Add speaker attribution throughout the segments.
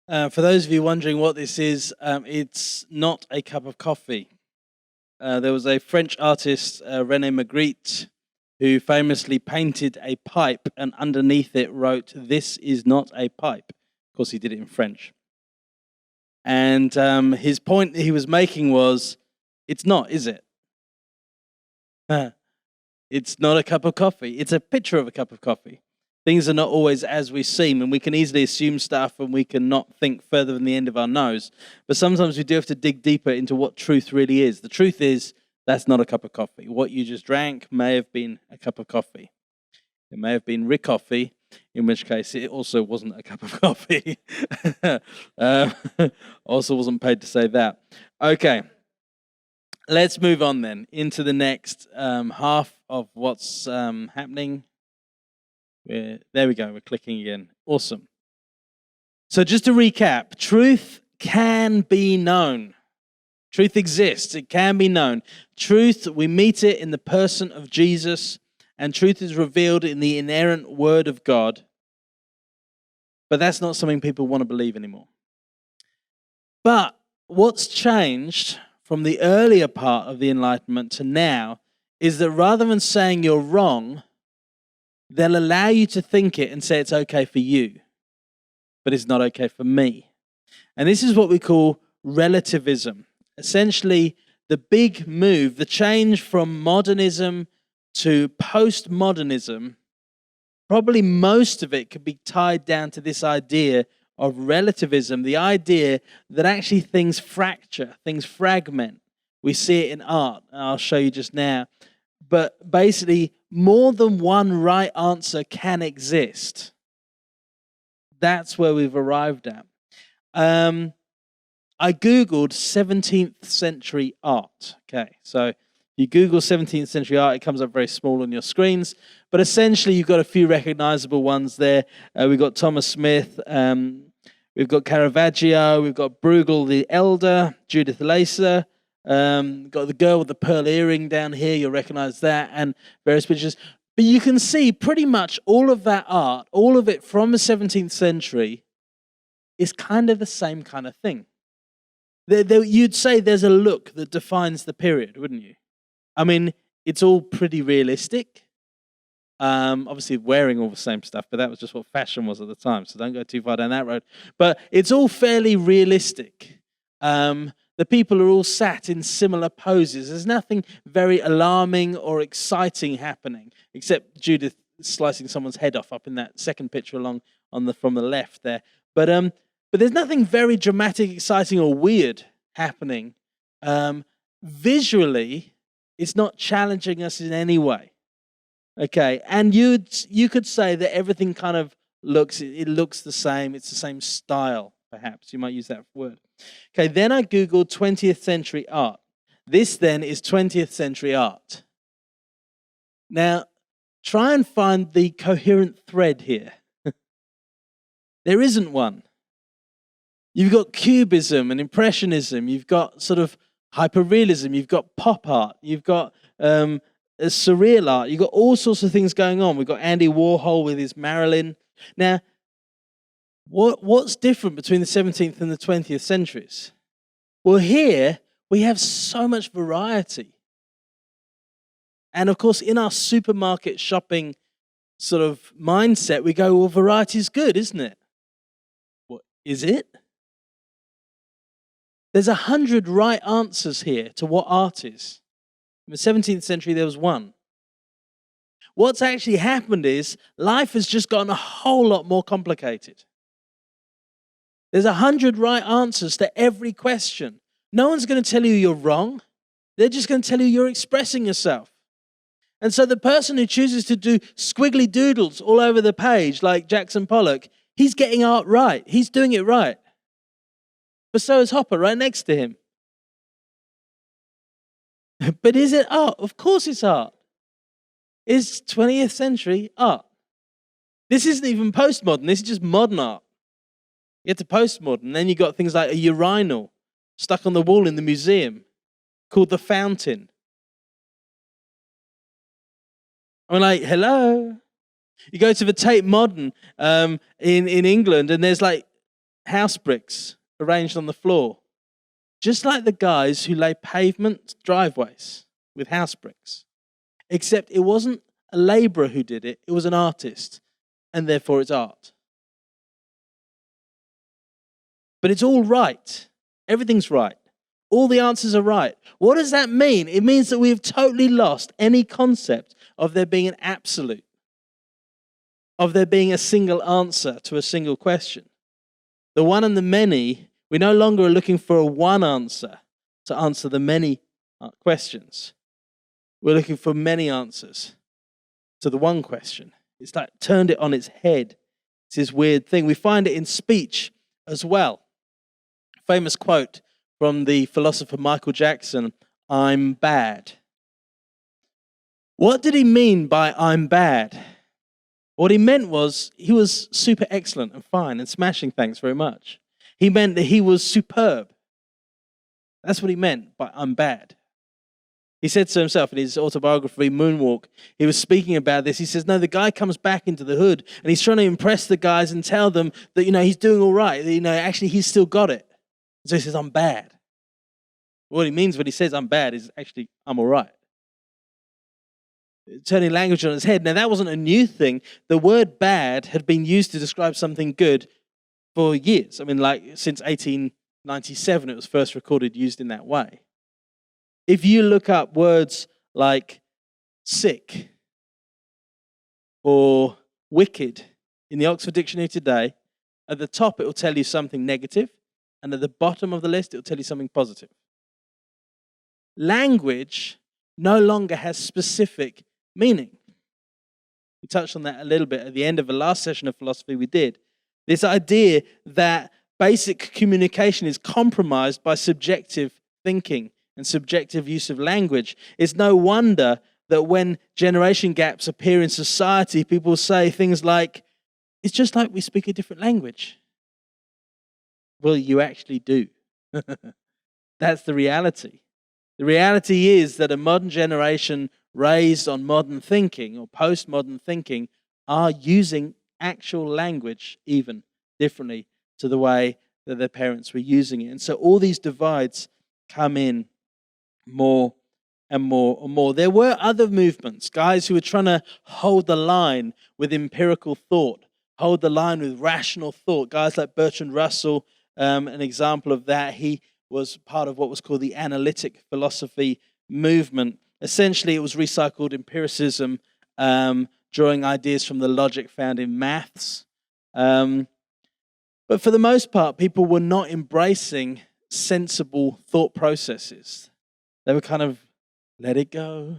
Speaker 1: For those of you wondering what this is, it's not a cup of coffee. There was a French artist, René Magritte, who famously painted a pipe and underneath it wrote, "This is not a pipe." Of course, he did it in French. And his point he was making was, it's not, is it? It's not a cup of coffee. It's a picture of a cup of coffee. Things are not always as we seem, and we can easily assume stuff and we can not think further than the end of our nose. But sometimes we do have to dig deeper into what truth really is. The truth is, that's not a cup of coffee. What you just drank may have been a cup of coffee. It may have been Ricoffee, in which case it also wasn't a cup of coffee. Also wasn't paid to say that. Okay, let's move on then into the next half of what's happening. There we go, we're clicking again. Awesome. So just to recap, truth can be known. Truth exists, it can be known. Truth, we meet it in the person of Jesus, and truth is revealed in the inerrant Word of God. But that's not something people want to believe anymore. But what's changed from the earlier part of the Enlightenment to now is that rather than saying you're wrong, they'll allow you to think it and say it's okay for you, but it's not okay for me. And this is what we call relativism. Essentially, the big move, the change from modernism to postmodernism, probably most of it could be tied down to this idea of relativism, the idea that actually things fracture, things fragment. We see it in art, and I'll show you just now. But basically, more than one right answer can exist. That's where we've arrived at. I Googled 17th century art. Okay, so you Google 17th century art, it comes up very small on your screens. But essentially, you've got a few recognizable ones there. We've got Thomas Smith, we've got Caravaggio, we've got Bruegel the Elder, Judith Lacey. Got the girl with the pearl earring down here, you'll recognize that, and various pictures. But you can see pretty much all of that art, all of it from the 17th century, is kind of the same kind of thing. You'd say there's a look that defines the period, wouldn't you? I mean, it's all pretty realistic. Obviously wearing all the same stuff, but that was just what fashion was at the time, so don't go too far down that road. But it's all fairly realistic. The people are all sat in similar poses. There's nothing very alarming or exciting happening, except Judith slicing someone's head off up in that second picture along from the left there. But there's nothing very dramatic, exciting, or weird happening. Visually, it's not challenging us in any way. Okay, and you could say that everything kind of looks the same. It's the same style, perhaps. You might use that word. Okay, then I Googled 20th century art. This then is 20th century art. Now, try and find the coherent thread here. There isn't one. You've got Cubism and Impressionism. You've got sort of hyperrealism. You've got pop art. You've got surreal art. You've got all sorts of things going on. We've got Andy Warhol with his Marilyn. Now, what's different between the 17th and the 20th centuries? Well, here we have so much variety. And of course, in our supermarket shopping sort of mindset, we go, well, variety is good, isn't it? What is it? There's 100 right answers here to what art is. In the 17th century, there was one. What's actually happened is life has just gotten a whole lot more complicated. There's 100 right answers to every question. No one's going to tell you you're wrong. They're just going to tell you you're expressing yourself. And so the person who chooses to do squiggly doodles all over the page, like Jackson Pollock, he's getting art right. He's doing it right. But so is Hopper right next to him. But is it art? Of course it's art. It's 20th century art. This isn't even postmodern. This is just modern art. You get to postmodern, then you got things like a urinal stuck on the wall in the museum called The Fountain. I'm like, hello? You go to the Tate Modern in England, and there's like house bricks arranged on the floor, just like the guys who lay pavement driveways with house bricks. Except it wasn't a labourer who did it, it was an artist, and therefore it's art. But it's all right. Everything's right. All the answers are right. What does that mean? It means that we have totally lost any concept of there being an absolute, of there being a single answer to a single question. The one and the many, we no longer are looking for a one answer to answer the many questions. We're looking for many answers to the one question. It's like turned it on its head. It's this weird thing. We find it in speech as well. Famous quote from the philosopher Michael Jackson, "I'm bad." What did he mean by "I'm bad"? What he meant was he was super excellent and fine and smashing, thanks very much. He meant that he was superb. That's what he meant by "I'm bad." He said so himself in his autobiography, Moonwalk. He was speaking about this. He says, no, the guy comes back into the hood and he's trying to impress the guys and tell them that, he's doing all right. Actually, he's still got it. So he says, "I'm bad." What he means when he says "I'm bad" is actually, I'm all right. Turning language on its head. Now, that wasn't a new thing. The word bad had been used to describe something good for years. I mean, since 1897, it was first recorded used in that way. If you look up words like sick or wicked in the Oxford Dictionary today, at the top it will tell you something negative, and at the bottom of the list it will tell you something positive. Language no longer has specific meaning. We touched on that a little bit at the end of the last session of philosophy we did. This idea that basic communication is compromised by subjective thinking and subjective use of language. It's no wonder that when generation gaps appear in society, people say things like, "It's just like we speak a different language." Well, you actually do. That's the reality. The reality is that a modern generation raised on modern thinking or postmodern thinking are using actual language even differently to the way that their parents were using it. And so all these divides come in more and more and more. There were other movements, guys who were trying to hold the line with empirical thought, hold the line with rational thought. Guys like Bertrand Russell, an example of that. He was part of what was called the analytic philosophy movement. Essentially, it was recycled empiricism, drawing ideas from the logic found in maths. But for the most part, people were not embracing sensible thought processes. They were kind of, let it go,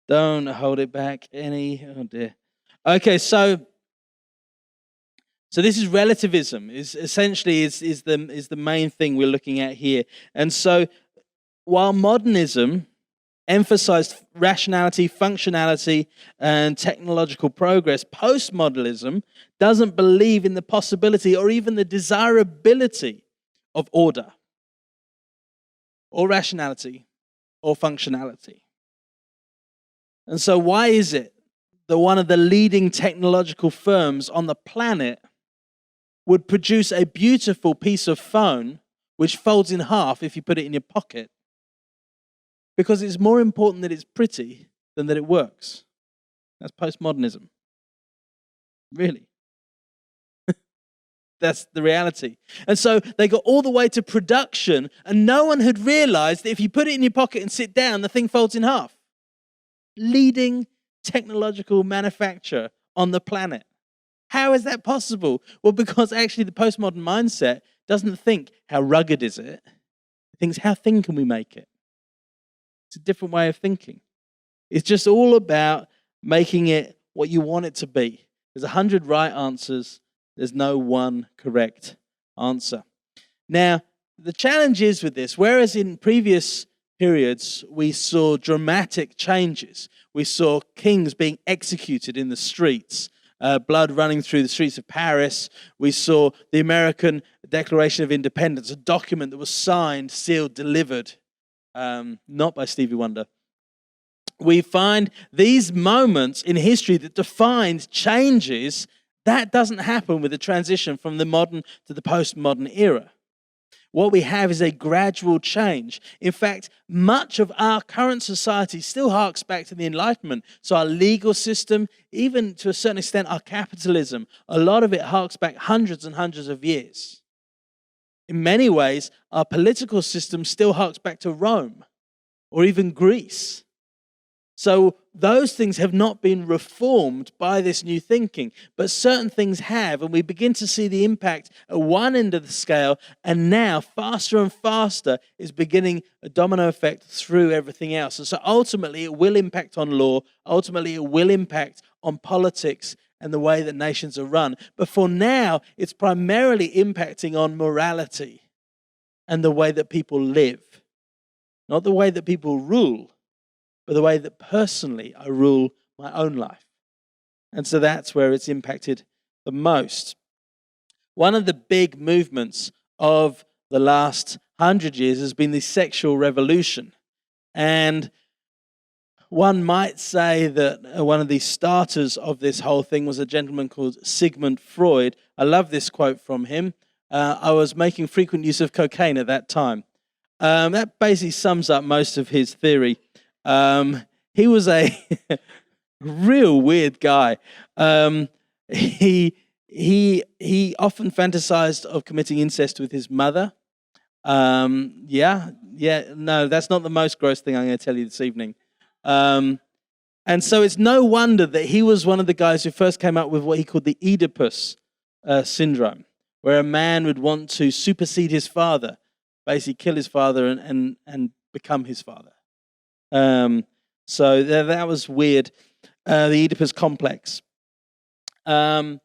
Speaker 1: don't hold it back any, oh dear. Okay, so this is relativism, is the main thing we're looking at here. And so while modernism emphasized rationality, functionality, and technological progress, postmodernism doesn't believe in the possibility or even the desirability of order, or rationality, or functionality. And so why is it that one of the leading technological firms on the planet would produce a beautiful piece of phone which folds in half if you put it in your pocket? Because it's more important that it's pretty than that it works. That's postmodernism. Really. That's the reality. And so they got all the way to production, and no one had realized that if you put it in your pocket and sit down, the thing folds in half. Leading technological manufacturer on the planet. How is that possible? Well, because actually the postmodern mindset doesn't think, how rugged is it? It thinks, how thin can we make it? It's a different way of thinking. It's just all about making it what you want it to be. There's 100 right answers. There's no one correct answer. Now, the challenge is with this, whereas in previous periods we saw dramatic changes, we saw kings being executed in the streets, blood running through the streets of Paris, we saw the American Declaration of Independence, a document that was signed, sealed, delivered, not by Stevie Wonder. We find these moments in history that defined changes That doesn't happen with the transition from the modern to the postmodern era. What we have is a gradual change. In fact, much of our current society still harks back to the Enlightenment. So our legal system, even to a certain extent our capitalism, a lot of it harks back hundreds and hundreds of years. In many ways, our political system still harks back to Rome or even Greece. So those things have not been reformed by this new thinking, but certain things have, and we begin to see the impact at one end of the scale, and now faster and faster is beginning a domino effect through everything else. And so ultimately it will impact on law, ultimately it will impact on politics and the way that nations are run. But for now, it's primarily impacting on morality and the way that people live, not the way that people rule, but the way that personally I rule my own life. And so that's where it's impacted the most. One of the big movements of the last 100 years has been the sexual revolution. And one might say that one of the starters of this whole thing was a gentleman called Sigmund Freud. I love this quote from him. I was making frequent use of cocaine at that time. That basically sums up most of his theory. He was a real weird guy. He often fantasized of committing incest with his mother. No, that's not the most gross thing I'm going to tell you this evening. And so it's no wonder that he was one of the guys who first came up with what he called the Oedipus syndrome, where a man would want to supersede his father, basically kill his father and become his father. So that was weird, the Oedipus complex. But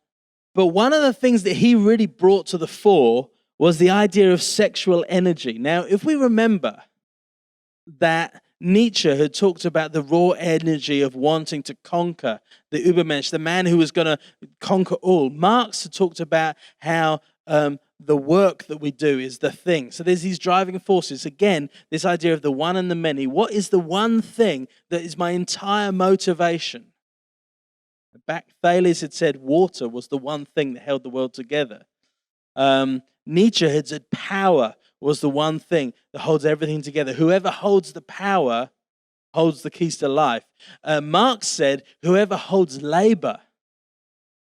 Speaker 1: one of the things that he really brought to the fore was the idea of sexual energy. Now, if we remember that Nietzsche had talked about the raw energy of wanting to conquer the Übermensch, the man who was going to conquer all, Marx had talked about how the work that we do is the thing. So there's these driving forces. Again, this idea of the one and the many. What is the one thing that is my entire motivation? Back Thales had said water was the one thing that held the world together. Nietzsche had said power was the one thing that holds everything together. Whoever holds the power holds the keys to life. Marx said whoever holds labor,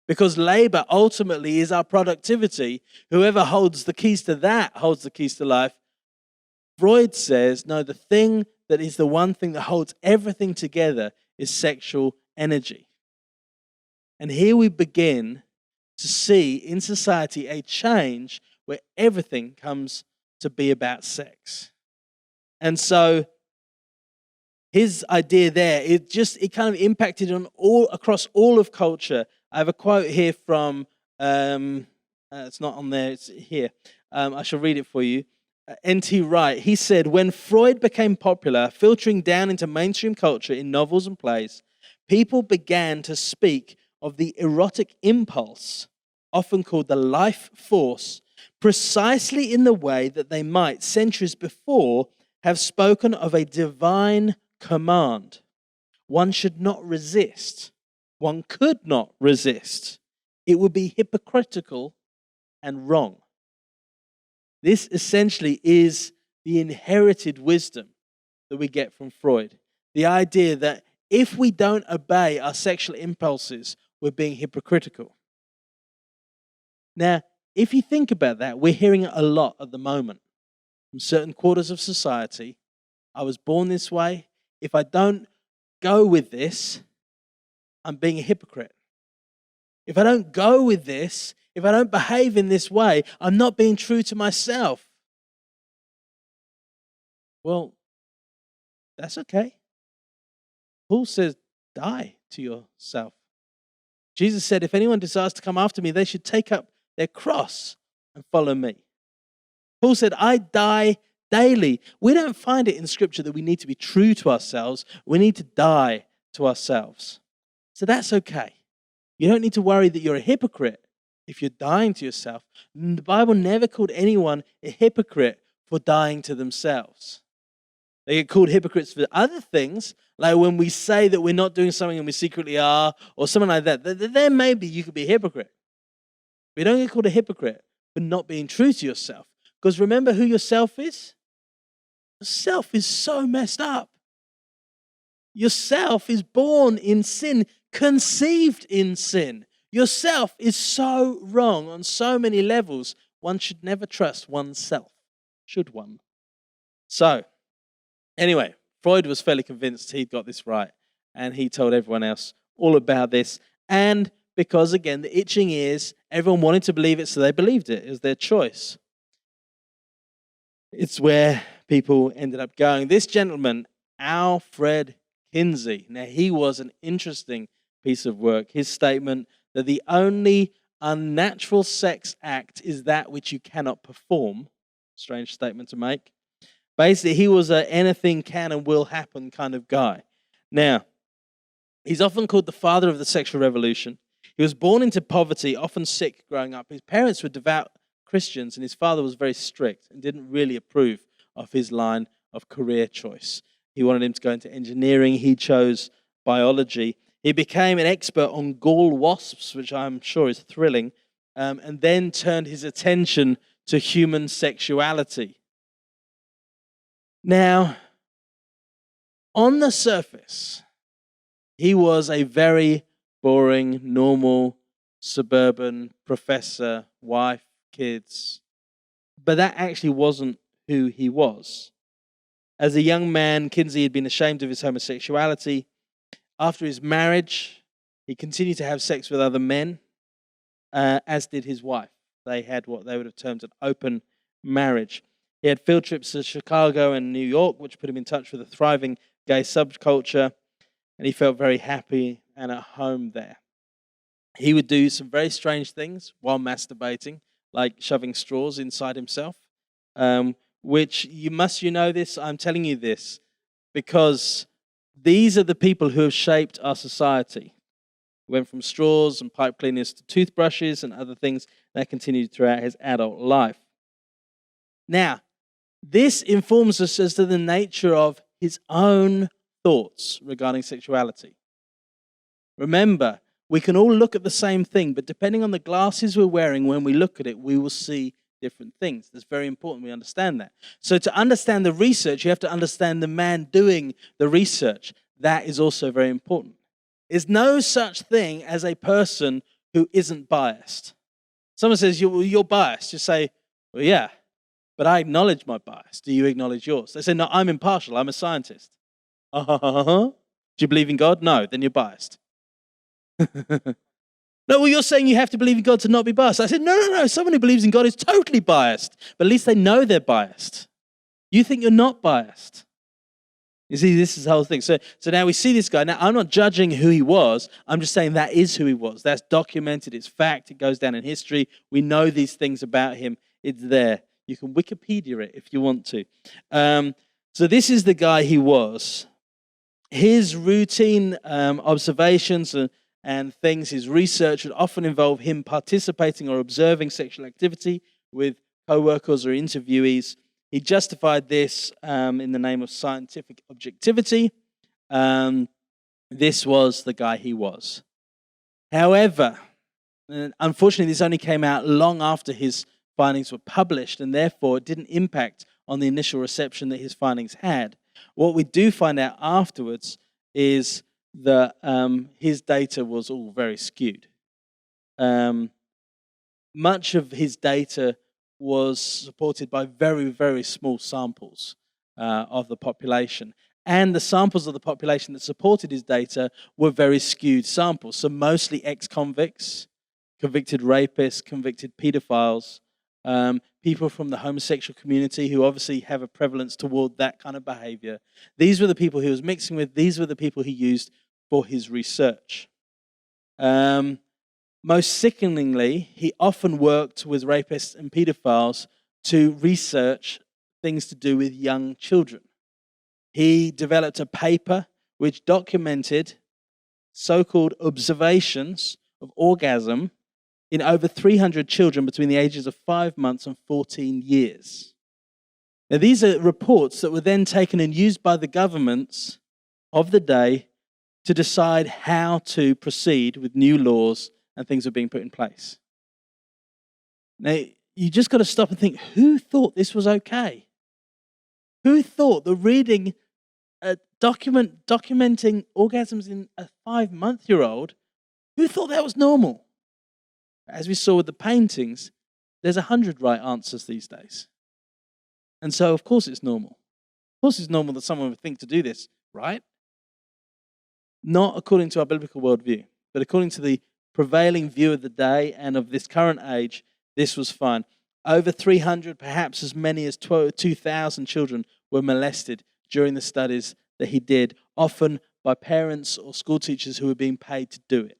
Speaker 1: because labor ultimately is our productivity. Whoever holds the keys to that holds the keys to life. Freud says, no, the thing that is the one thing that holds everything together is sexual energy. And here we begin to see in society a change where everything comes to be about sex. And so his idea there, it kind of impacted on across all of culture. I have a quote here from, it's not on there, it's here. I shall read it for you. N.T. Wright, he said, when Freud became popular, filtering down into mainstream culture in novels and plays, people began to speak of the erotic impulse, often called the life force, precisely in the way that they might, centuries before, have spoken of a divine command. One should not resist. One could not resist. It would be hypocritical and wrong. This essentially is the inherited wisdom that we get from Freud. The idea that if we don't obey our sexual impulses, we're being hypocritical. Now, if you think about that, we're hearing it a lot at the moment from certain quarters of society. I was born this way. If I don't go with this, I'm being a hypocrite. If I don't go with this, if I don't behave in this way, I'm not being true to myself. Well, that's okay. Paul says, die to yourself. Jesus said, if anyone desires to come after me, they should take up their cross and follow me. Paul said, I die daily. We don't find it in Scripture that we need to be true to ourselves. We need to die to ourselves. So that's okay. You don't need to worry that you're a hypocrite if you're dying to yourself. The Bible never called anyone a hypocrite for dying to themselves. They get called hypocrites for other things, Like when we say that we're not doing something and we secretly are, or something like that, then maybe you could be a hypocrite. We don't get called a hypocrite for not being true to yourself. Because remember who yourself is? Yourself is so messed up. Yourself is born in sin, conceived in sin. Yourself is so wrong on so many levels. One should never trust oneself, should one? So, anyway, Freud was fairly convinced he'd got this right, and he told everyone else all about this. And because, again, the itching ears, everyone wanted to believe it, so they believed it. It was their choice. It's where people ended up going. This gentleman, Alfred Kinsey, now he was an interesting piece of work. His statement that the only unnatural sex act is that which you cannot perform, strange statement to make. Basically, he was a anything can and will happen kind of guy. Now, he's often called the father of the sexual revolution. He was born into poverty, often sick growing up. His parents were devout Christians, and his father was very strict and didn't really approve of his line of career choice. He wanted him to go into engineering. He chose biology. He became an expert on gall wasps, which I'm sure is thrilling, and then turned his attention to human sexuality. Now, on the surface, he was a very boring, normal, suburban professor, wife, kids. But that actually wasn't who he was. As a young man, Kinsey had been ashamed of his homosexuality. After his marriage, he continued to have sex with other men, as did his wife. They had what they would have termed an open marriage. He had field trips to Chicago and New York, which put him in touch with a thriving gay subculture, and he felt very happy and at home there. He would do some very strange things while masturbating, like shoving straws inside himself, which you know this, I'm telling you this, because these are the people who have shaped our society. He went from straws and pipe cleaners to toothbrushes and other things that continued throughout his adult life. Now, this informs us as to the nature of his own thoughts regarding sexuality. Remember, we can all look at the same thing, but depending on the glasses we're wearing when we look at it, we will see different things. That's very important we understand that. So to understand the research, you have to understand the man doing the research. That is also very important. There's no such thing as a person who isn't biased. Someone says, you're biased. You say, well, yeah, but I acknowledge my bias. Do you acknowledge yours? They say, no, I'm impartial. I'm a scientist. Do you believe in God? No, then you're biased. No, well, you're saying you have to believe in God to not be biased. I said, no. Someone who believes in God is totally biased, but at least they know they're biased. You think you're not biased. You see, this is the whole thing. So now we see this guy. Now, I'm not judging who he was. I'm just saying that is who he was. That's documented. It's fact. It goes down in history. We know these things about him. It's there. You can Wikipedia it if you want to. So this is the guy he was. His routine observations and things, his research would often involve him participating or observing sexual activity with co-workers or interviewees. He justified this in the name of scientific objectivity. This was the guy he was. However, unfortunately, this only came out long after his findings were published, and therefore it didn't impact on the initial reception that his findings had. What we do find out afterwards is that his data was all very skewed. Much of his data was supported by very, very small samples of the population. And the samples of the population that supported his data were very skewed samples. So mostly ex-convicts, convicted rapists, convicted pedophiles, people from the homosexual community who obviously have a prevalence toward that kind of behavior. These were the people he was mixing with. These were the people he used for his research. Most sickeningly, he often worked with rapists and pedophiles to research things to do with young children. He developed a paper which documented so-called observations of orgasm in over 300 children between the ages of 5 months and 14 years. Now, these are reports that were then taken and used by the governments of the day to decide how to proceed with new laws and things are being put in place. Now, you just got to stop and think, who thought this was okay? Who thought that reading a documenting orgasms in a 5-month-old, who thought that was normal? As we saw with the paintings, there's 100 right answers these days. And so, of course, it's normal. Of course, it's normal that someone would think to do this, right? Not according to our biblical worldview, but according to the prevailing view of the day and of this current age, this was fine. Over 300, perhaps as many as 2,000 children were molested during the studies that he did, often by parents or school teachers who were being paid to do it.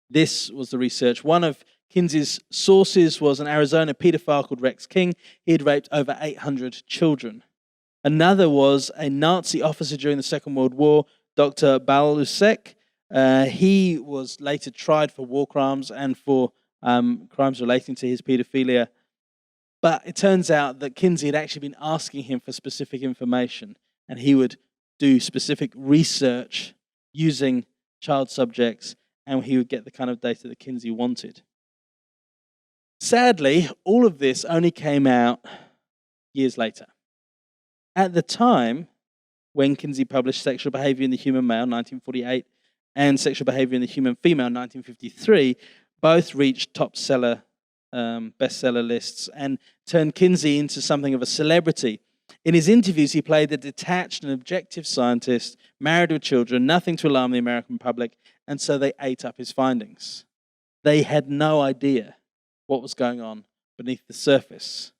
Speaker 1: This was the research. One of Kinsey's sources was an Arizona pedophile called Rex King. He had raped over 800 children. Another was a Nazi officer during the Second World War, Dr. Balusek. He was later tried for war crimes and for crimes relating to his pedophilia. But it turns out that Kinsey had actually been asking him for specific information, and he would do specific research using child subjects, and he would get the kind of data that Kinsey wanted. Sadly, all of this only came out years later. At the time, when Kinsey published Sexual Behavior in the Human Male, 1948, and Sexual Behavior in the Human Female, 1953, both reached top seller, bestseller lists and turned Kinsey into something of a celebrity. In his interviews, he played a detached and objective scientist, married with children, nothing to alarm the American public, and so they ate up his findings. They had no idea what was going on beneath the surface.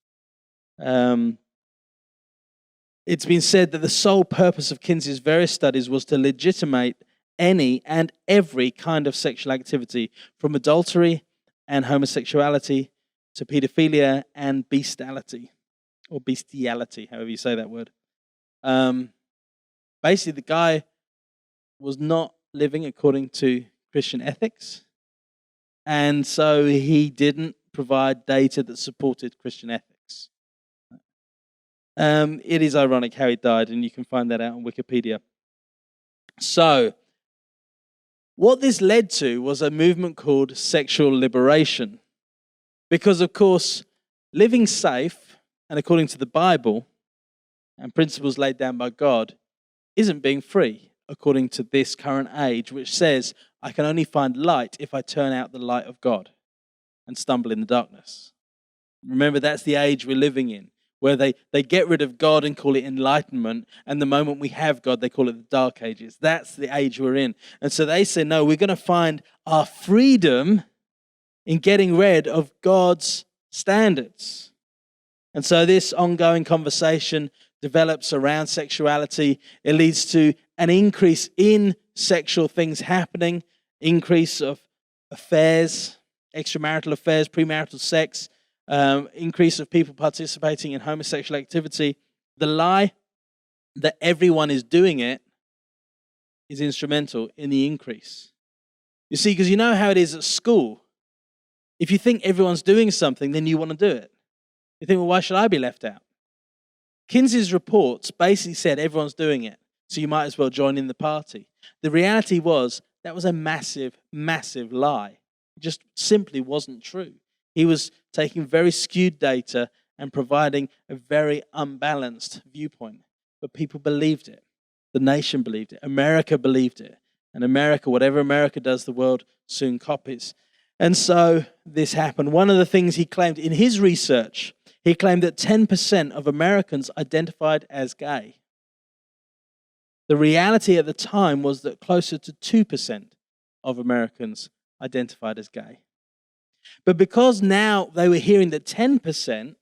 Speaker 1: It's been said that the sole purpose of Kinsey's various studies was to legitimate any and every kind of sexual activity, from adultery and homosexuality to pedophilia and bestiality, or bestiality, however you say that word. Basically, the guy was not living according to Christian ethics, and so he didn't provide data that supported Christian ethics. It is ironic how he died, and you can find that out on Wikipedia. So, what this led to was a movement called sexual liberation. Because, of course, living safe, and according to the Bible, and principles laid down by God, isn't being free, according to this current age, which says, I can only find light if I turn out the light of God and stumble in the darkness. Remember, that's the age we're living in, where they get rid of God and call it enlightenment, and the moment we have God, they call it the dark ages. That's the age we're in. And so they say, no, we're going to find our freedom in getting rid of God's standards. And so this ongoing conversation develops around sexuality. It leads to an increase in sexual things happening, increase of affairs, extramarital affairs, premarital sex, increase of people participating in homosexual activity. The lie that everyone is doing it is instrumental in the increase. You see, because you know how it is at school. If you think everyone's doing something, then you want to do it. You think, well, why should I be left out? Kinsey's reports basically said everyone's doing it, so you might as well join in the party. The reality was that was a massive, massive lie. It just simply wasn't true. He was taking very skewed data and providing a very unbalanced viewpoint. But people believed it. The nation believed it. America believed it. And America, whatever America does, the world soon copies. And so this happened. One of the things he claimed in his research, he claimed that 10% of Americans identified as gay. The reality at the time was that closer to 2% of Americans identified as gay. But because now they were hearing that 10%,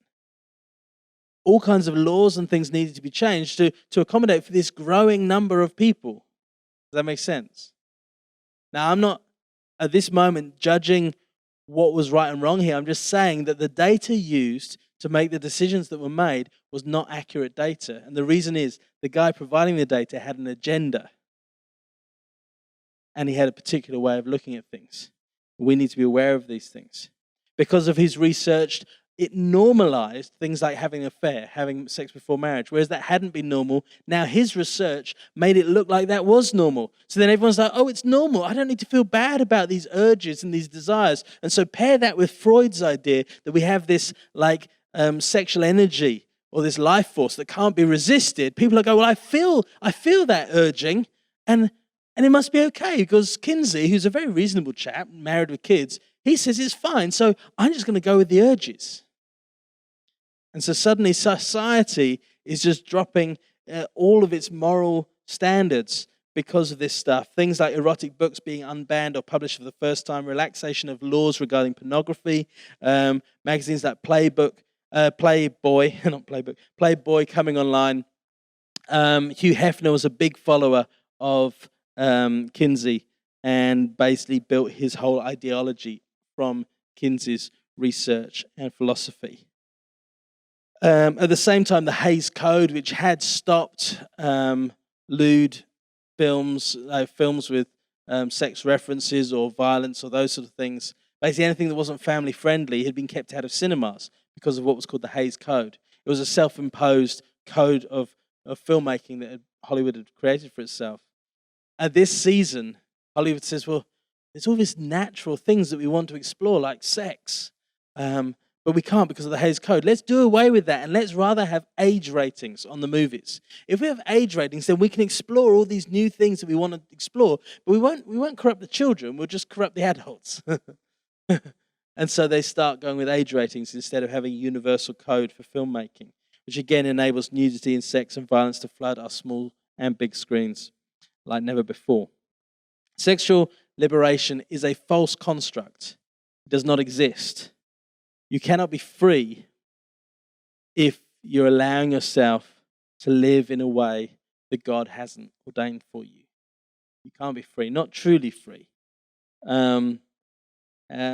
Speaker 1: all kinds of laws and things needed to be changed to accommodate for this growing number of people. Does that make sense? Now, I'm not at this moment judging what was right and wrong here. I'm just saying that the data used to make the decisions that were made was not accurate data. And the reason is the guy providing the data had an agenda. And he had a particular way of looking at things. We need to be aware of these things. Because of his research, it normalized things like having an affair, having sex before marriage, whereas that hadn't been normal. Now his research made it look like that was normal. So then everyone's like, oh, it's normal. I don't need to feel bad about these urges and these desires. And so pair that with Freud's idea that we have this like sexual energy or this life force that can't be resisted. People are going, well, I feel that urging, and it must be okay, because Kinsey, who's a very reasonable chap, married with kids, he says it's fine, so I'm just going to go with the urges. And so suddenly society is just dropping all of its moral standards because of this stuff. Things like erotic books being unbanned or published for the first time, relaxation of laws regarding pornography, magazines like Playboy coming online. Hugh Hefner was a big follower of Kinsey and basically built his whole ideology from Kinsey's research and philosophy. At the same time, the Hays Code, which had stopped lewd films, films with sex references or violence or those sort of things, basically anything that wasn't family friendly had been kept out of cinemas because of what was called the Hays Code. It was a self-imposed code of filmmaking that Hollywood had created for itself. At this season, Hollywood says, well, there's all these natural things that we want to explore, like sex, but we can't because of the Hays Code. Let's do away with that, and let's rather have age ratings on the movies. If we have age ratings, then we can explore all these new things that we want to explore, but we won't corrupt the children, we'll just corrupt the adults. And so they start going with age ratings instead of having a universal code for filmmaking, which again enables nudity and sex and violence to flood our small and big screens like never before. Sexual liberation is a false construct. It does not exist. You cannot be free if you're allowing yourself to live in a way that God hasn't ordained for you. You can't be free, not truly free.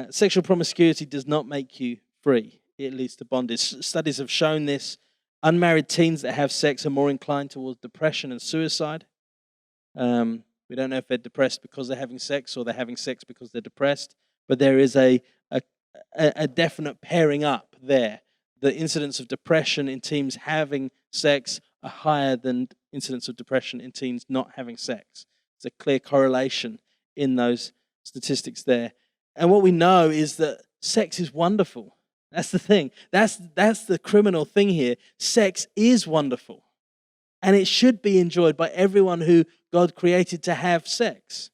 Speaker 1: Sexual promiscuity does not make you free. It leads to bondage. Studies have shown this. Unmarried teens that have sex are more inclined towards depression and suicide. We don't know if they're depressed because they're having sex or they're having sex because they're depressed, but there is a definite pairing up there. The incidence of depression in teens having sex are higher than incidence of depression in teens not having sex. There's a clear correlation in those statistics there. And what we know is that sex is wonderful. That's the thing. That's the criminal thing here. Sex is wonderful. And it should be enjoyed by everyone who God created to have sex.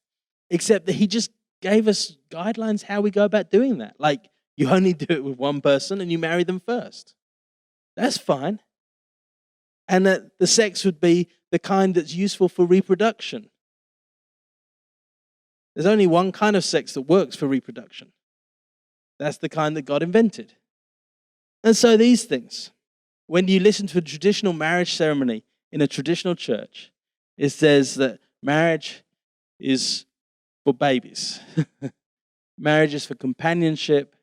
Speaker 1: Except that he just gave us guidelines how we go about doing that. Like, you only do it with one person and you marry them first. That's fine. And that the sex would be the kind that's useful for reproduction. There's only one kind of sex that works for reproduction. That's the kind that God invented. And so these things, when you listen to a traditional marriage ceremony in a traditional church, it says that marriage is for babies. Marriage is for companionship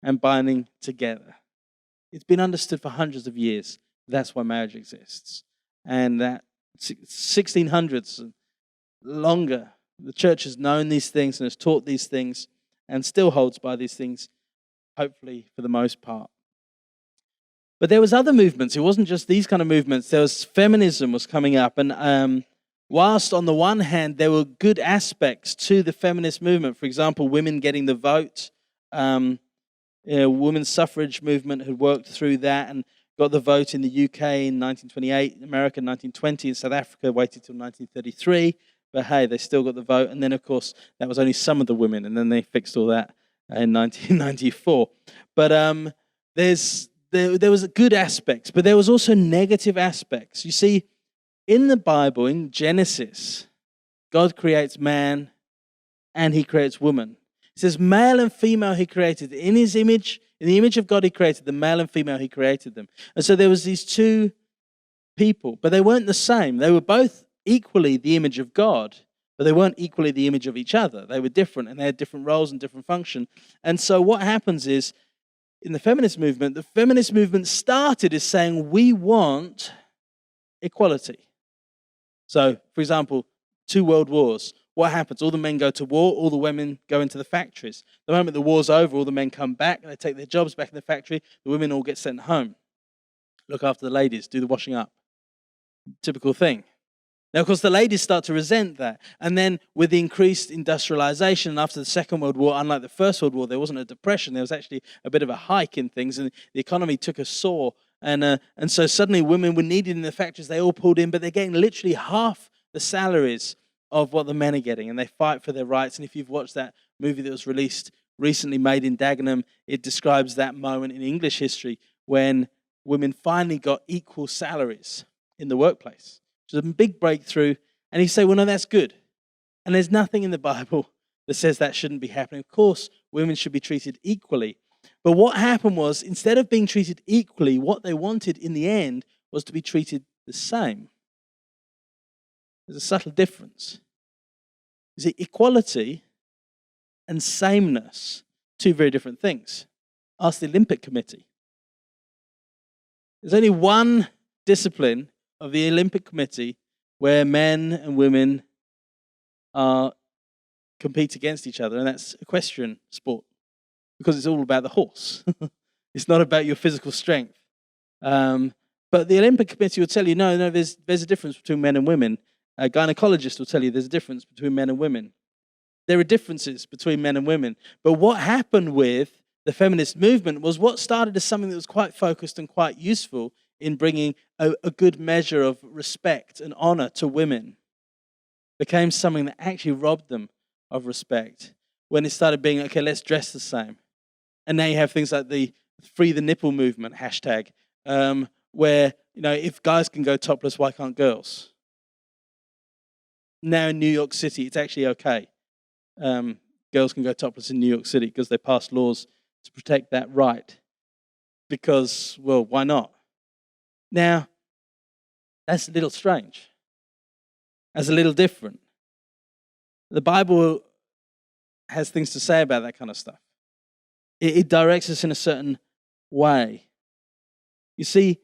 Speaker 1: and binding together. It's been understood for hundreds of years. That's why marriage exists. And that 1600s and longer, the church has known these things and has taught these things and still holds by these things, hopefully for the most part. But there was other movements. It wasn't just these kind of movements. There was feminism was coming up. And whilst on the one hand, there were good aspects to the feminist movement, for example, women getting the vote, women's suffrage movement had worked through that and got the vote in the UK in 1928, America in 1920, and South Africa waited till 1933. But hey, they still got the vote. And then, of course, that was only some of the women. And then they fixed all that in 1994. But there was good aspects, but there was also negative aspects. You see, in the Bible, in Genesis, God creates man and he creates woman. He says male and female he created. In his image, in the image of God he created them, male and female he created them. And so there was these two people, but they weren't the same. They were both equally the image of God, but they weren't equally the image of each other. They were different and they had different roles and different function. And so what happens is, in the feminist movement started as saying we want equality. So, for example, 2 world wars. what happens? All the men go to war, all the women go into the factories. The moment the war's over, all the men come back, they take their jobs back in the factory, the women all get sent home. Look after the ladies, do the washing up. Typical thing. Now, of course, the ladies start to resent that. And then with the increased industrialization after the Second World War, unlike the First World War, there wasn't a depression. There was actually a bit of a hike in things, and the economy took a soar. And so suddenly women were needed in the factories. They all pulled in, but they're getting literally half the salaries of what the men are getting, and they fight for their rights. And if you've watched that movie that was released recently, Made in Dagenham, it describes that moment in English history when women finally got equal salaries in the workplace. It's a big breakthrough. And you say, well, no, that's good. And there's nothing in the Bible that says that shouldn't be happening. Of course, women should be treated equally. But what happened was, instead of being treated equally, what they wanted in the end was to be treated the same. There's a subtle difference. You see, equality and sameness, two very different things. Ask the Olympic Committee. There's only one discipline of the Olympic Committee where men and women compete against each other, and that's equestrian sport, because it's all about the horse. It's not about your physical strength. But the Olympic Committee will tell you, no, there's a difference between men and women. A gynecologist will tell you there's a difference between men and women. There are differences between men and women. But what happened with the feminist movement was what started as something that was quite focused and quite useful in bringing a good measure of respect and honor to women, became something that actually robbed them of respect when it started being, okay, let's dress the same. And now you have things like the Free the Nipple movement hashtag, where, if guys can go topless, why can't girls? Now in New York City, it's actually okay. Girls can go topless in New York City because they passed laws to protect that right. Because, well, why not? Now, that's a little strange. That's a little different. The Bible has things to say about that kind of stuff. It directs us in a certain way. You see,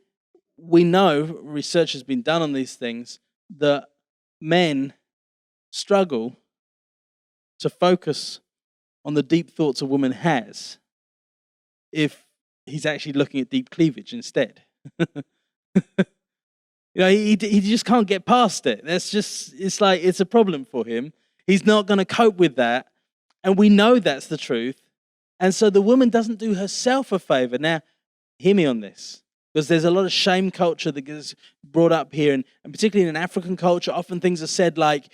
Speaker 1: we know, research has been done on these things, that men struggle to focus on the deep thoughts a woman has if he's actually looking at deep cleavage instead. He just can't get past it. It's a problem for him. He's not going to cope with that. And we know that's the truth. And so the woman doesn't do herself a favor. Now, hear me on this, because there's a lot of shame culture that gets brought up here. And particularly in an African culture, often things are said like,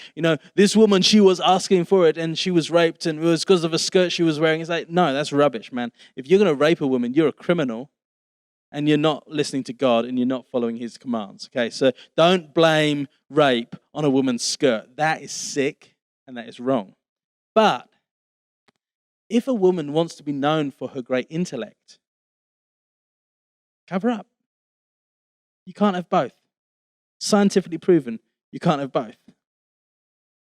Speaker 1: this woman, she was asking for it and she was raped and it was because of a skirt she was wearing. It's like, no, that's rubbish, man. If you're going to rape a woman, you're a criminal. And you're not listening to God, and you're not following his commands. Okay, so don't blame rape on a woman's skirt. That is sick, and that is wrong. But if a woman wants to be known for her great intellect, cover up. You can't have both. Scientifically proven, you can't have both.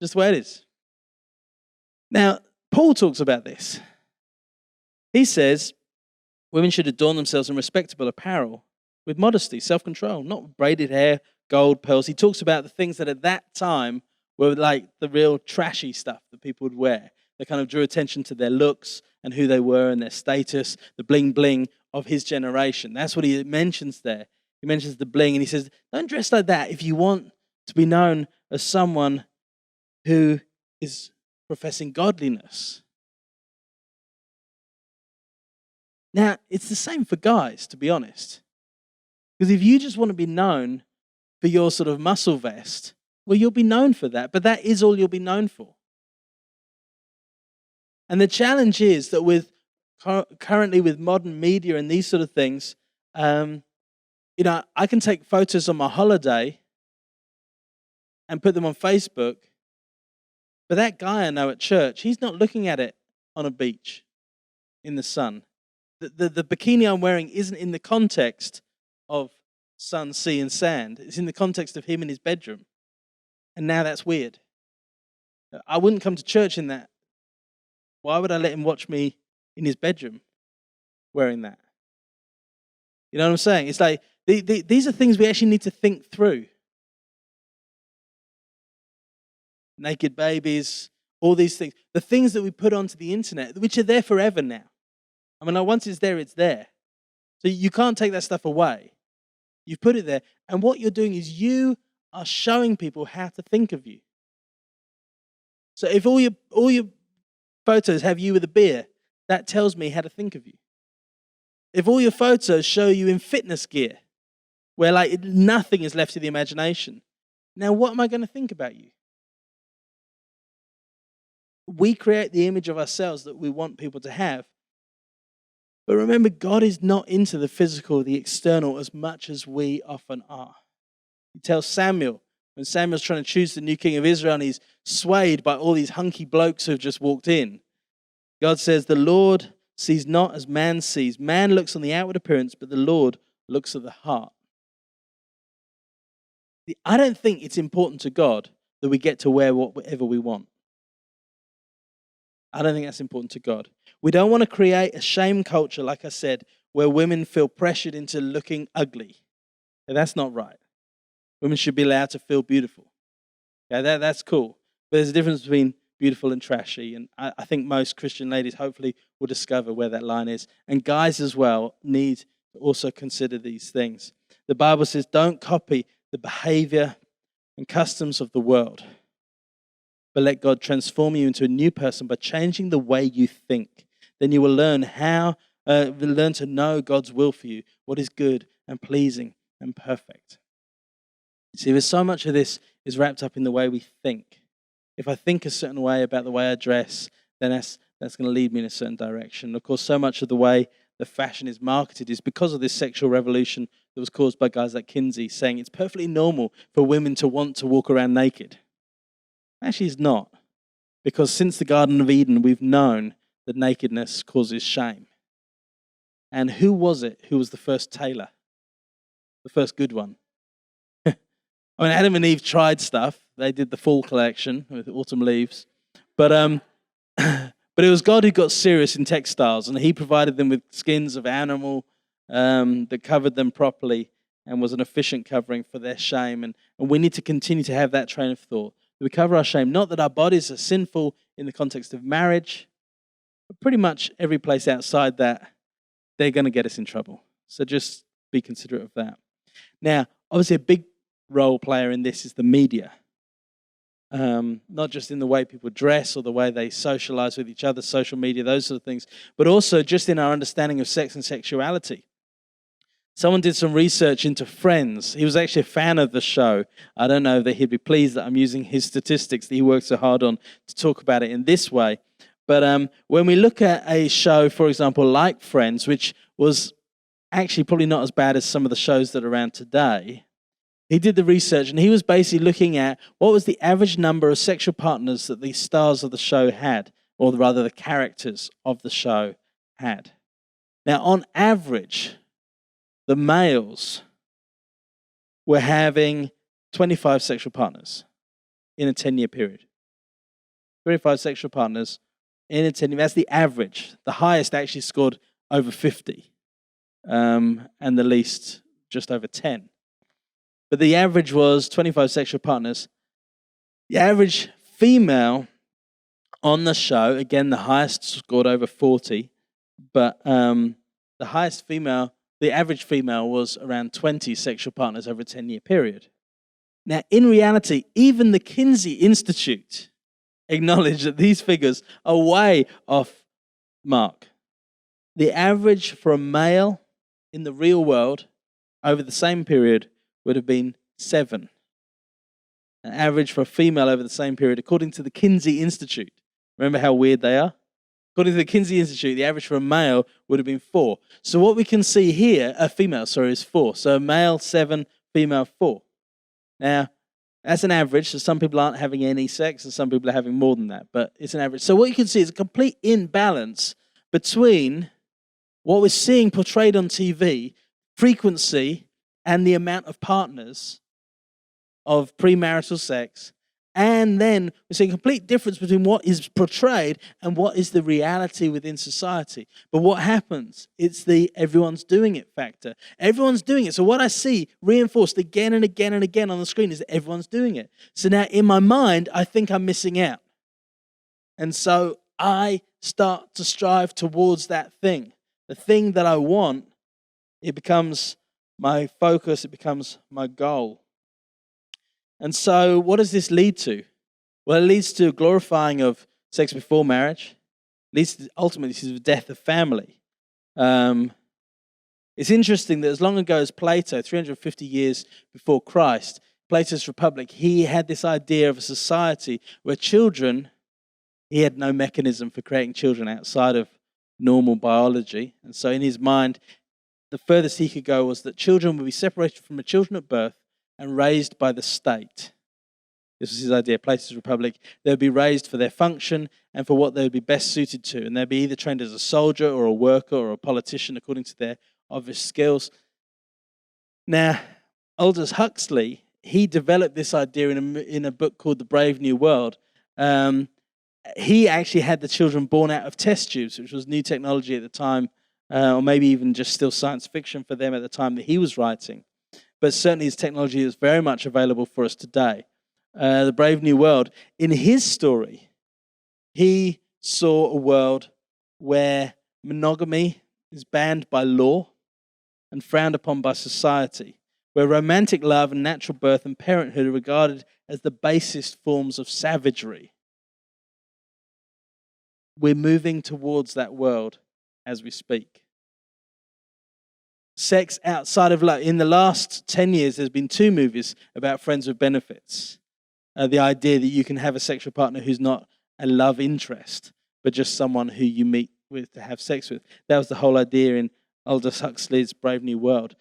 Speaker 1: Just the way it is. Now, Paul talks about this. He says, women should adorn themselves in respectable apparel with modesty, self-control, not braided hair, gold, pearls. He talks about the things that at that time were like the real trashy stuff that people would wear. They kind of drew attention to their looks and who they were and their status, the bling-bling of his generation. That's what he mentions there. He mentions the bling, and he says, don't dress like that if you want to be known as someone who is professing godliness. Now, it's the same for guys, to be honest. Because if you just want to be known for your sort of muscle vest, well, you'll be known for that, but that is all you'll be known for. And the challenge is that currently with modern media and these sort of things, I can take photos on my holiday and put them on Facebook, but that guy I know at church, he's not looking at it on a beach in the sun. The bikini I'm wearing isn't in the context of sun, sea, and sand. It's in the context of him in his bedroom. And now that's weird. I wouldn't come to church in that. Why would I let him watch me in his bedroom wearing that? You know what I'm saying? It's like, these are things we actually need to think through. naked babies, all these things. The things that we put onto the internet, which are there forever now. I mean, like, once it's there, it's there. So you can't take that stuff away. You've put it there. And what you're doing is you are showing people how to think of you. So if all your photos have you with a beer, that tells me how to think of you. If all your photos show you in fitness gear, where like nothing is left to the imagination, now what am I going to think about you? We create the image of ourselves that we want people to have. But remember, God is not into the physical, the external, as much as we often are. He tells Samuel, when Samuel's trying to choose the new king of Israel and he's swayed by all these hunky blokes who've just walked in, God says, the Lord sees not as man sees. Man looks on the outward appearance, but the Lord looks at the heart. I don't think it's important to God that we get to wear whatever we want. I don't think that's important to God. We don't want to create a shame culture, like I said, where women feel pressured into looking ugly. That's not right. Women should be allowed to feel beautiful. That's cool. But there's a difference between beautiful and trashy. And I think most Christian ladies hopefully will discover where that line is. And guys as well need to also consider these things. The Bible says, don't copy the behavior and customs of the world, but let God transform you into a new person by changing the way you think. Then you will learn to know God's will for you, what is good and pleasing and perfect. See, there's so much of this is wrapped up in the way we think. If I think a certain way about the way I dress, then that's going to lead me in a certain direction. Of course, so much of the way the fashion is marketed is because of this sexual revolution that was caused by guys like Kinsey saying it's perfectly normal for women to want to walk around naked. Actually, it's not. Because since the Garden of Eden, we've known that nakedness causes shame. And who was it who was the first tailor? The first good one? I mean, Adam and Eve tried stuff. They did the fall collection with autumn leaves. But it was God who got serious in textiles, and he provided them with skins of animal that covered them properly and was an efficient covering for their shame. And we need to continue to have that train of thought. We cover our shame, not that our bodies are sinful in the context of marriage, but pretty much every place outside that, they're going to get us in trouble. So just be considerate of that. Now, obviously a big role player in this is the media. Not just in the way people dress or the way they socialize with each other, social media, those sort of things, but also just in our understanding of sex and sexuality. Someone did some research into Friends. He was actually a fan of the show. I don't know that he'd be pleased that I'm using his statistics that he works so hard on to talk about it in this way. But when we look at a show, for example, like Friends, which was actually probably not as bad as some of the shows that are around today, he did the research and he was basically looking at what was the average number of sexual partners that the stars of the show had, or rather the characters of the show had. Now, on average, the males were having 25 sexual partners in a 10-year period. 25 sexual partners in a 10-year. That's the average. The highest actually scored over 50, and the least just over 10. But the average was 25 sexual partners. The average female on the show, again, the highest scored over 40, but the average female was around 20 sexual partners over a 10-year period. Now, in reality, even the Kinsey Institute acknowledged that these figures are way off mark. The average for a male in the real world over the same period would have been 7. An average for a female over the same period, according to the Kinsey Institute. Remember how weird they are? According to the Kinsey Institute, the average for a male would have been 4. So what we can see here, a female, is 4. So male 7, female 4. Now, that's an average, so some people aren't having any sex and some people are having more than that, but it's an average. So what you can see is a complete imbalance between what we're seeing portrayed on TV, frequency, and the amount of partners of premarital sex, And then we see a complete difference between what is portrayed and what is the reality within society. But what happens? It's the everyone's doing it factor. Everyone's doing it. So what I see reinforced again and again and again on the screen is that everyone's doing it. So now in my mind, I think I'm missing out. And so I start to strive towards that thing. The thing that I want, it becomes my focus, it becomes my goal. And so what does this lead to? Well, it leads to a glorifying of sex before marriage. It leads to, ultimately to the death of family. It's interesting that as long ago as Plato, 350 years before Christ, Plato's Republic, he had this idea of a society where children, he had no mechanism for creating children outside of normal biology. And so in his mind, the furthest he could go was that children would be separated from the children at birth and raised by the state. This was his idea, Plato's Republic. They would be raised for their function and for what they would be best suited to. And they'd be either trained as a soldier or a worker or a politician according to their obvious skills. Now, Aldous Huxley, he developed this idea in a book called The Brave New World. He actually had the children born out of test tubes, which was new technology at the time, or maybe even just still science fiction for them at the time that he was writing. But certainly his technology is very much available for us today. The Brave New World, in his story, he saw a world where monogamy is banned by law and frowned upon by society, where romantic love and natural birth and parenthood are regarded as the basest forms of savagery. We're moving towards that world as we speak. Sex outside of love. In the last 10 years, there's been 2 movies about friends with benefits. The idea that you can have a sexual partner who's not a love interest, but just someone who you meet with to have sex with. That was the whole idea in Aldous Huxley's Brave New World.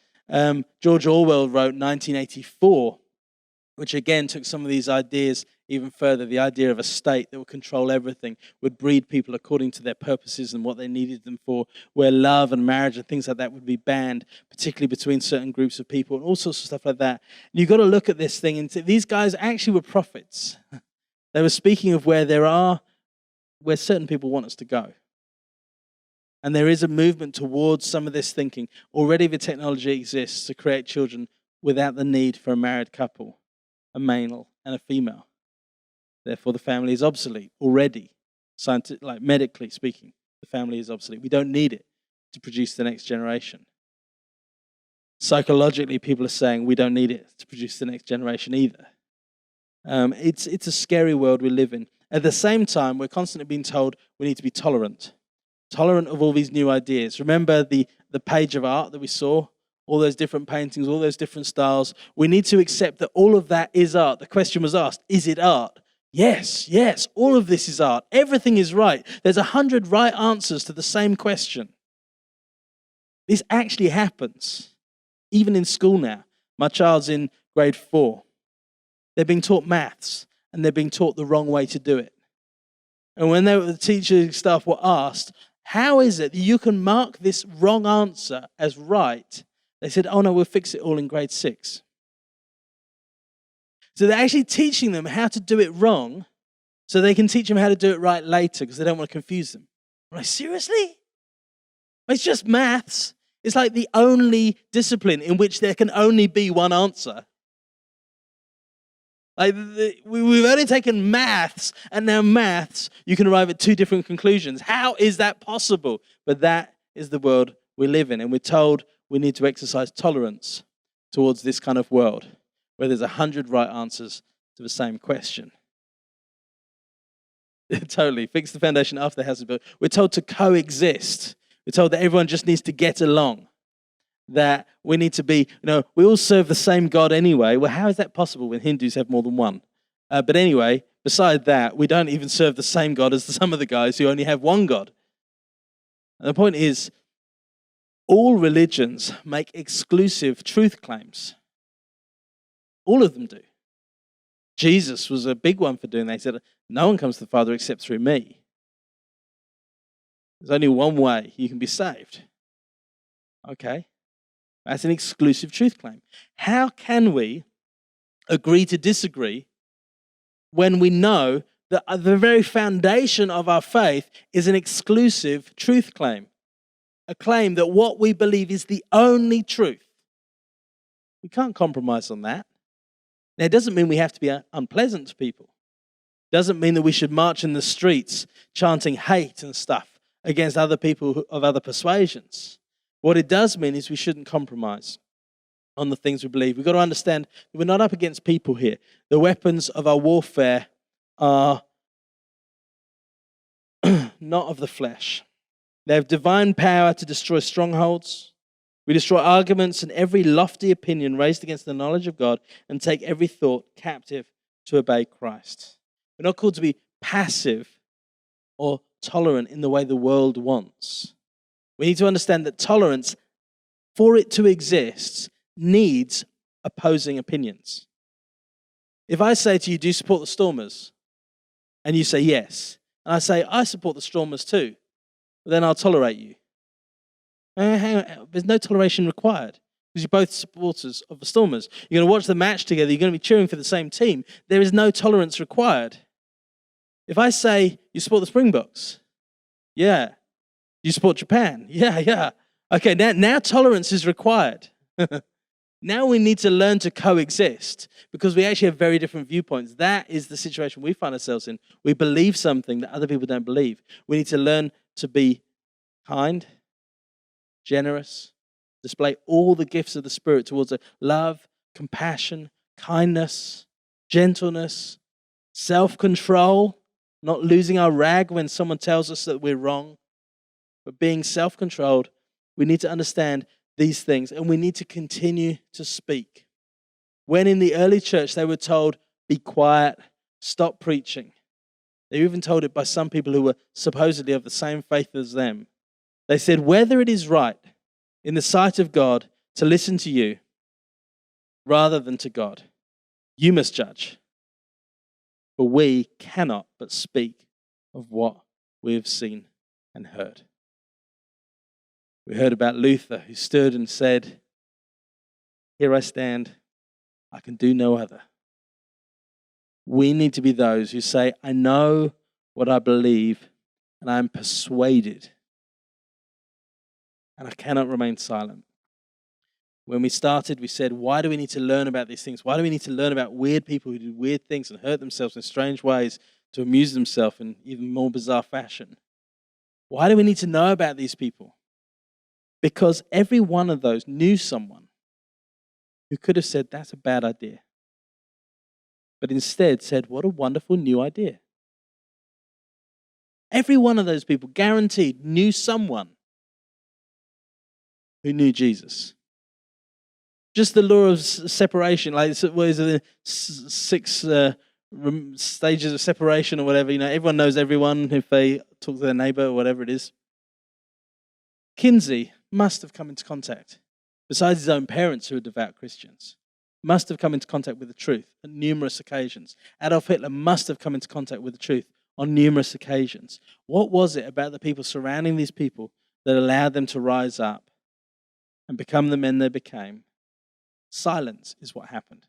Speaker 1: George Orwell wrote 1984, which again took some of these ideas even further. The idea of a state that would control everything, would breed people according to their purposes and what they needed them for, where love and marriage and things like that would be banned, particularly between certain groups of people and all sorts of stuff like that. And you've got to look at this thing and say, these guys actually were prophets. They were speaking of where certain people want us to go. And there is a movement towards some of this thinking. Already the technology exists to create children without the need for a married couple, a male and a female. Therefore, the family is obsolete already. Like medically speaking, the family is obsolete. We don't need it to produce the next generation. Psychologically, people are saying we don't need it to produce the next generation either. It's a scary world we live in. At the same time, we're constantly being told we need to be tolerant of all these new ideas. Remember the page of art that we saw? All those different paintings, all those different styles. We need to accept that all of that is art. The question was asked, is it art? Yes, all of this is art. Everything is right. There's 100 right answers to the same question. This actually happens, even in school now. My child's in grade 4. They're being taught maths, and they're being taught the wrong way to do it. And when the teacher staff were asked, how is it that you can mark this wrong answer as right? They said, oh no, we'll fix it all in grade 6. So they're actually teaching them how to do it wrong so they can teach them how to do it right later because they don't want to confuse them. I'm like, seriously? It's just maths. It's like the only discipline in which there can only be one answer. Like we've only taken maths, and now maths, you can arrive at 2 different conclusions. How is that possible? But that is the world we live in, and we're told we need to exercise tolerance towards this kind of world where there's 100 right answers to the same question. Totally. Fix the foundation after the house is built. We're told to coexist. We're told that everyone just needs to get along. That we need to be, we all serve the same God anyway. Well, how is that possible when Hindus have more than one? But anyway, beside that, we don't even serve the same God as some of the guys who only have one God. And the point is, all religions make exclusive truth claims. All of them do. Jesus was a big one for doing that. He said, no one comes to the Father except through me. There's only one way you can be saved. Okay. That's an exclusive truth claim. How can we agree to disagree when we know that the very foundation of our faith is an exclusive truth claim, a claim that what we believe is the only truth. We can't compromise on that. Now, it doesn't mean we have to be unpleasant to people. It doesn't mean that we should march in the streets chanting hate and stuff against other people of other persuasions. What it does mean is we shouldn't compromise on the things we believe. We've got to understand that we're not up against people here. The weapons of our warfare are not of the flesh. They have divine power to destroy strongholds. We destroy arguments and every lofty opinion raised against the knowledge of God and take every thought captive to obey Christ. We're not called to be passive or tolerant in the way the world wants. We need to understand that tolerance, for it to exist, needs opposing opinions. If I say to you, do you support the Stormers? And you say yes. And I say, I support the Stormers too. Then I'll tolerate you. Hang on, there's no toleration required because you're both supporters of the Stormers. You're going to watch the match together. You're going to be cheering for the same team. There is no tolerance required. If I say you support the Springboks, yeah. You support Japan, yeah. Okay, now tolerance is required. Now we need to learn to coexist because we actually have very different viewpoints. That is the situation we find ourselves in. We believe something that other people don't believe. We need to learn to be kind, generous, display all the gifts of the Spirit towards love, compassion, kindness, gentleness, self-control, not losing our rag when someone tells us that we're wrong, but being self-controlled. We need to understand these things, and we need to continue to speak. When in the early church they were told, be quiet, stop preaching. They were even told it by some people who were supposedly of the same faith as them. They said, whether it is right in the sight of God to listen to you rather than to God, you must judge. For we cannot but speak of what we have seen and heard. We heard about Luther, who stood and said, here I stand, I can do no other. We need to be those who say, I know what I believe, and I am persuaded, and I cannot remain silent. When we started, we said, why do we need to learn about these things? Why do we need to learn about weird people who do weird things and hurt themselves in strange ways to amuse themselves in even more bizarre fashion? Why do we need to know about these people? Because every one of those knew someone who could have said, that's a bad idea. But instead said, what a wonderful new idea. Every one of those people, guaranteed, knew someone who knew Jesus. Just the law of separation, like what is it, 6 stages of separation or whatever. Everyone knows everyone if they talk to their neighbor or whatever it is. Kinsey must have come into contact, besides his own parents who are devout Christians, must have come into contact with the truth on numerous occasions. Adolf Hitler must have come into contact with the truth on numerous occasions. What was it about the people surrounding these people that allowed them to rise up and become the men they became? Silence is what happened.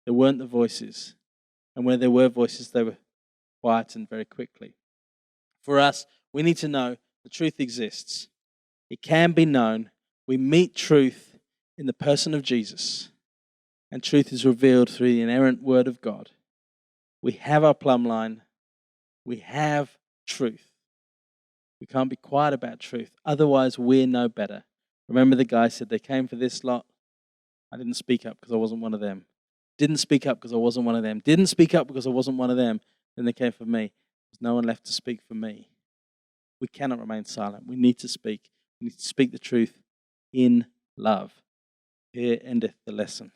Speaker 1: There weren't the voices. And where there were voices, they were quietened very quickly. For us, we need to know the truth exists. It can be known. We meet truth in the person of Jesus. And truth is revealed through the inerrant word of God. We have our plumb line. We have truth. We can't be quiet about truth. Otherwise, we're no better. Remember the guy said, they came for this lot. I didn't speak up because I wasn't one of them. Didn't speak up because I wasn't one of them. Didn't speak up because I wasn't one of them. Then they came for me. There's no one left to speak for me. We cannot remain silent. We need to speak. We need to speak the truth in love. Here endeth the lesson.